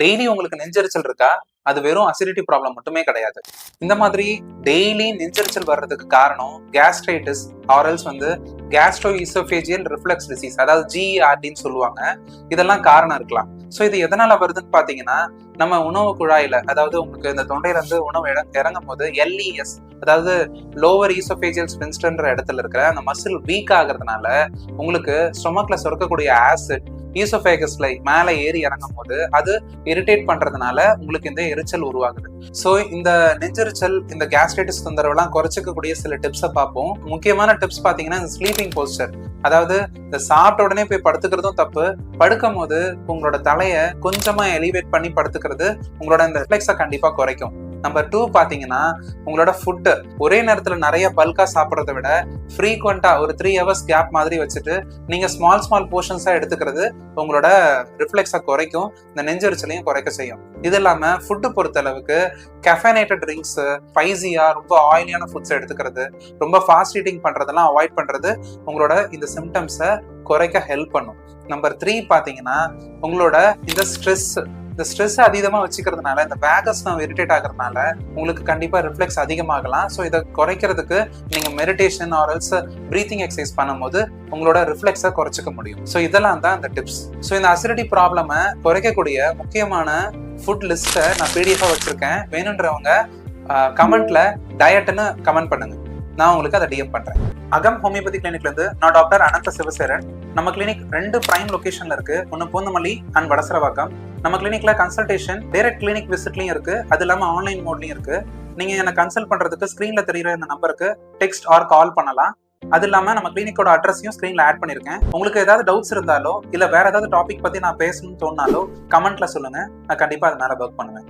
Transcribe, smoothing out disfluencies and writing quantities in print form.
Daily உங்களுக்கு நெஞ்செரிச்சல் இருக்கா? அது வெறும் அசிடிட்டி ப்ராப்ளம் மட்டுமே கிடையாது. இந்த மாதிரி டெய்லி நெஞ்செரிச்சல் வர்றதுக்கு காரணம் கேஸ்ட்ரைட்டிஸ் ஆர்எல்ஸ் கேஸ்ட்ரோ ஈசோஃபேஜியல் ரிஃப்ளெக்ஸ் டிசீஸ், அதாவது ஜிஇஆர்டின்னு சொல்லுவாங்க. இதெல்லாம் காரணம் இருக்கலாம். ஸோ இது எதனால வருதுன்னு பாத்தீங்கன்னா, நம்ம உணவு குழாயில, அதாவது உங்களுக்கு இந்த தொண்டையில இருந்து உணவு இறங்கும் போது எல்இஎஸ், அதாவது லோவர் ஈசோஃபேஜியல் ஸ்பின்ஸ்டர்ன்ற இடத்துல இருக்கிற அந்த மசில் வீக் ஆகுறதுனால உங்களுக்கு ஸ்டொமக்ல சுரக்கக்கூடிய ஆசிட் ஈசோஃபேகஸ்ல மேல ஏறி இறங்கும் போது அது இரிட்டேட் பண்றதுனால உங்களுக்கு இந்த எரிச்சல் உருவாகுது. ஸோ இந்த நெஞ்செரிச்சல், இந்த கேஸ்ட்ரைட்டிஸ் தொந்தரவுலாம் குறைச்சிக்கக்கூடிய சில டிப்ஸை பார்ப்போம். முக்கியமான டிப்ஸ் பாத்தீங்கன்னா இந்த ஸ்லீப்பிங் போஸ்டர், அதாவது இந்த சாப்பிட்ட உடனே போய் படுத்துக்கிறதும் தப்பு. படுக்கும் போது உங்களோட தலைய கொஞ்சமா எலிவேட் பண்ணி படுத்துக்கிறது உங்களோட இந்த ரிஃப்ளெக்ஸை கண்டிப்பா குறைக்கும். நம்பர் 2 பாத்தீங்கன்னா, உங்களோட ஃபுட் ஒரே நேரத்துல நிறைய பல்கா சாப்பிட்றத விட ஃப்ரீக்வெண்டா ஒரு 3 hours கேப் மாதிரி வச்சுட்டு நீங்க ஸ்மால் போர்ஷன்ஸா எடுத்துக்கிறது உங்களோட ரிஃப்ளெக்ஸை குறைக்கும், இந்த நெஞ்செரிச்சலையும் குறைக்க செய்யும். இது இல்லாம ஃபுட்டு பொறுத்த அளவுக்கு கெஃபைனேட்டட் ட்ரிங்க்ஸ், ஸ்பைசியா ரொம்ப ஆயிலியான ஃபுட்ஸ் எடுத்துக்கிறது, ரொம்ப ஃபாஸ்ட் ஈட்டிங் பண்றதெல்லாம் அவாய்ட் பண்றது உங்களோட இந்த சிம்டம்ஸை குறைக்க ஹெல்ப் பண்ணும். நம்பர் 3 பாத்தீங்கன்னா, உங்களோட இந்த ஸ்ட்ரெஸ் அதிகமா வச்சுக்கிறதுனால, இந்த வேகஸ் இரிட்டேட் ஆகுறதுனால உங்களுக்கு கண்டிப்பா ரிஃப்ளெக்ஸ் அதிகமாகலாம். ஸோ இதை குறைக்கிறதுக்கு நீங்க meditation or else breathing exercise பண்ணும்போது உங்களோட ரிஃப்ளெக்ஸை குறைச்சிக்க முடியும். ஸோ இதெல்லாம் தான் இந்த டிப்ஸ். ஸோ இந்த அசிடிட்டி ப்ராப்ளமை குறைக்கக்கூடிய முக்கியமான ஃபுட் லிஸ்ட்டை நான் பிடிஎஃபா வச்சிருக்கேன். வேணுன்றவங்க கமெண்ட்ல டயட்னு கமெண்ட் பண்ணுங்க, நான் உங்களுக்கு அதை டிஎம் பண்றேன். அகம் ஹோமியோபதி கிளினிக்ல இருந்து நான் டாக்டர் அனந்த சிவசேரன். நம்ம கிளினிக் 2 பிரைம் லொகேஷன்ல இருக்கு, ஒன்னு பூந்தமல்லி அண்ட் வடசரவாக்கம். நம்ம கிளினிக்ல கன்சல்டேஷன் டைரக்ட் கிளினிக் விசிட்லயும் இருக்கு, அது இல்லாம ஆன்லைன் மோட்லயும் இருக்கு. நீங்க என்ன கன்சல்ட் பண்றதுக்கு ஸ்கிரீன்ல தெரியுற இந்த நம்பருக்கு டெக்ஸ்ட் ஆர் கால் பண்ணலாம். அது இல்லாம நம்ம கிளினிக்கோட அட்ரஸையும் ஸ்கிரீன்ல ஆட் பண்ணிருக்கேன். உங்களுக்கு ஏதாவது டவுட்ஸ் இருந்தாலோ இல்ல வேற ஏதாவது டாபிக் பத்தி நான் பேசணும்னு தோணுனாலோ கமெண்ட்ல சொல்லுங்க, நான் கண்டிப்பா அது மேல ஒர்க் பண்ணுவேன்.